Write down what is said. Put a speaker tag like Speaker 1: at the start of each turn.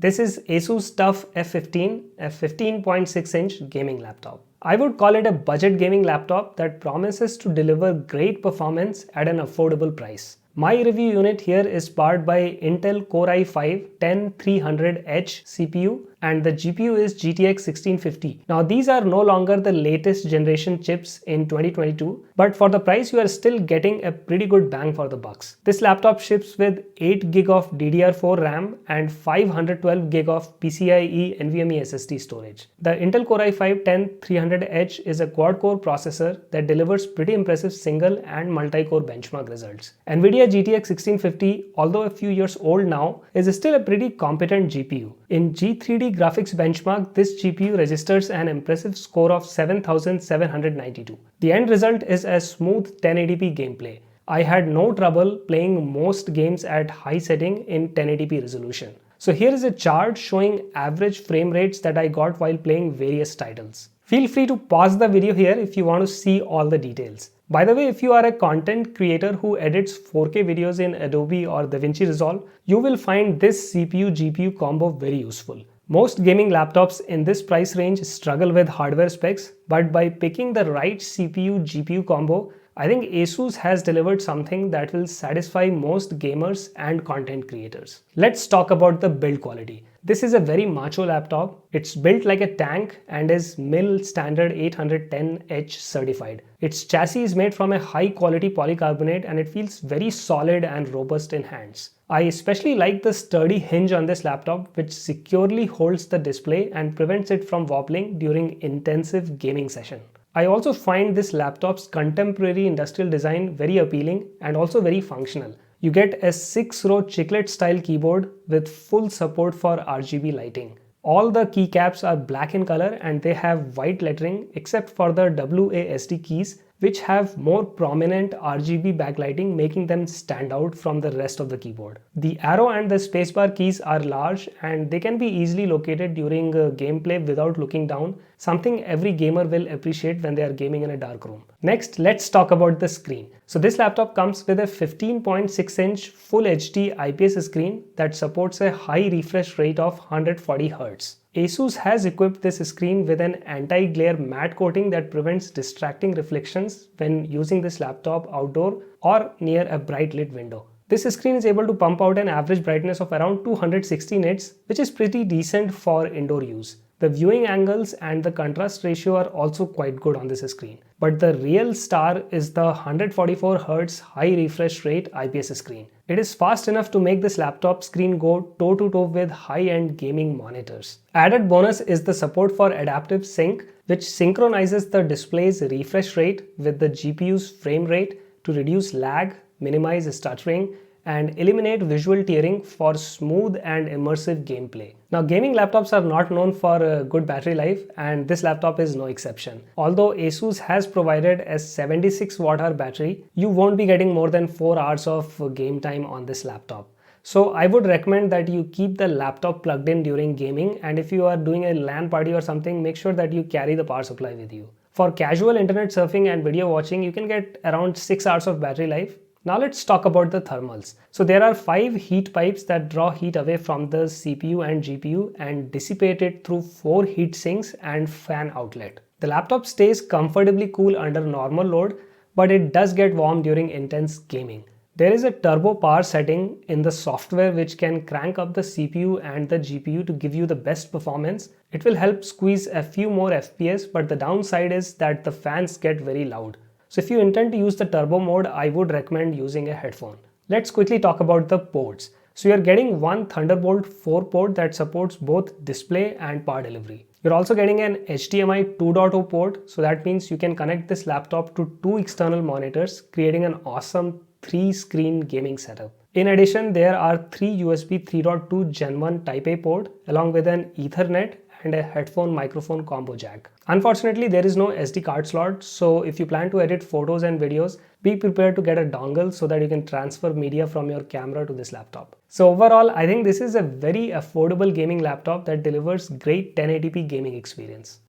Speaker 1: This is Asus Tuf F15, a 15.6-inch gaming laptop. I would call it a budget gaming laptop that promises to deliver great performance at an affordable price. My review unit here is powered by Intel Core i5-10300H CPU and the GPU is GTX 1650. Now these are no longer the latest generation chips in 2022, but for the price you are still getting a pretty good bang for the bucks. This laptop ships with 8GB of DDR4 RAM and 512GB of PCIe NVMe SSD storage. The Intel Core i5-10300H is a quad-core processor that delivers pretty impressive single and multi-core benchmark results. NVIDIA GTX 1650, although a few years old now, is still a pretty competent GPU. In G3D graphics benchmark, this GPU registers an impressive score of 7792. The end result is a smooth 1080p gameplay. I had no trouble playing most games at high setting in 1080p resolution. So here is a chart showing average frame rates that I got while playing various titles. Feel free to pause the video here if you want to see all the details. By the way, if you are a content creator who edits 4K videos in Adobe or DaVinci Resolve, you will find this CPU-GPU combo very useful. Most gaming laptops in this price range struggle with hardware specs, but by picking the right CPU-GPU combo, I think Asus has delivered something that will satisfy most gamers and content creators. Let's talk about the build quality. This is a very macho laptop. It's built like a tank and is MIL standard 810H certified. Its chassis is made from a high quality polycarbonate and it feels very solid and robust in hands. I especially like the sturdy hinge on this laptop which securely holds the display and prevents it from wobbling during intensive gaming session. I also find this laptop's contemporary industrial design very appealing and also very functional. You get a 6-row chiclet style keyboard with full support for RGB lighting. All the keycaps are black in color and they have white lettering except for the WASD keys, which have more prominent RGB backlighting, making them stand out from the rest of the keyboard. The arrow and the spacebar keys are large and they can be easily located during gameplay without looking down, something every gamer will appreciate when they are gaming in a dark room. Next, let's talk about the screen. So this laptop comes with a 15.6-inch Full HD IPS screen that supports a high refresh rate of 140Hz. Asus has equipped this screen with an anti-glare matte coating that prevents distracting reflections when using this laptop outdoor or near a bright lit window. This screen is able to pump out an average brightness of around 260 nits, which is pretty decent for indoor use. The viewing angles and the contrast ratio are also quite good on this screen. But the real star is the 144Hz high refresh rate IPS screen. It is fast enough to make this laptop screen go toe-to-toe with high-end gaming monitors. Added bonus is the support for adaptive sync, which synchronizes the display's refresh rate with the GPU's frame rate to reduce lag, minimize stuttering, and eliminate visual tearing for smooth and immersive gameplay. Now, gaming laptops are not known for a good battery life and this laptop is no exception. Although Asus has provided a 76 Wh battery, you won't be getting more than 4 hours of game time on this laptop. So I would recommend that you keep the laptop plugged in during gaming, and if you are doing a LAN party or something, make sure that you carry the power supply with you. For casual internet surfing and video watching, you can get around 6 hours of battery life. Now let's talk about the thermals. So there are 5 heat pipes that draw heat away from the CPU and GPU and dissipate it through 4 heat sinks and fan outlet. The laptop stays comfortably cool under normal load, but it does get warm during intense gaming. There is a turbo power setting in the software which can crank up the CPU and the GPU to give you the best performance. It will help squeeze a few more FPS, but the downside is that the fans get very loud. So if you intend to use the turbo mode, I would recommend using a headphone. Let's quickly talk about the ports. So you're getting one Thunderbolt 4 port that supports both display and power delivery. You're also getting an HDMI 2.0 port, so that means you can connect this laptop to 2 external monitors, creating an awesome 3-screen gaming setup. In addition, there are 3 USB 3.2 Gen 1 Type A port along with an Ethernet and a headphone microphone combo jack. Unfortunately, there is no SD card slot, so if you plan to edit photos and videos, be prepared to get a dongle so that you can transfer media from your camera to this laptop. So overall, I think this is a very affordable gaming laptop that delivers great 1080p gaming experience.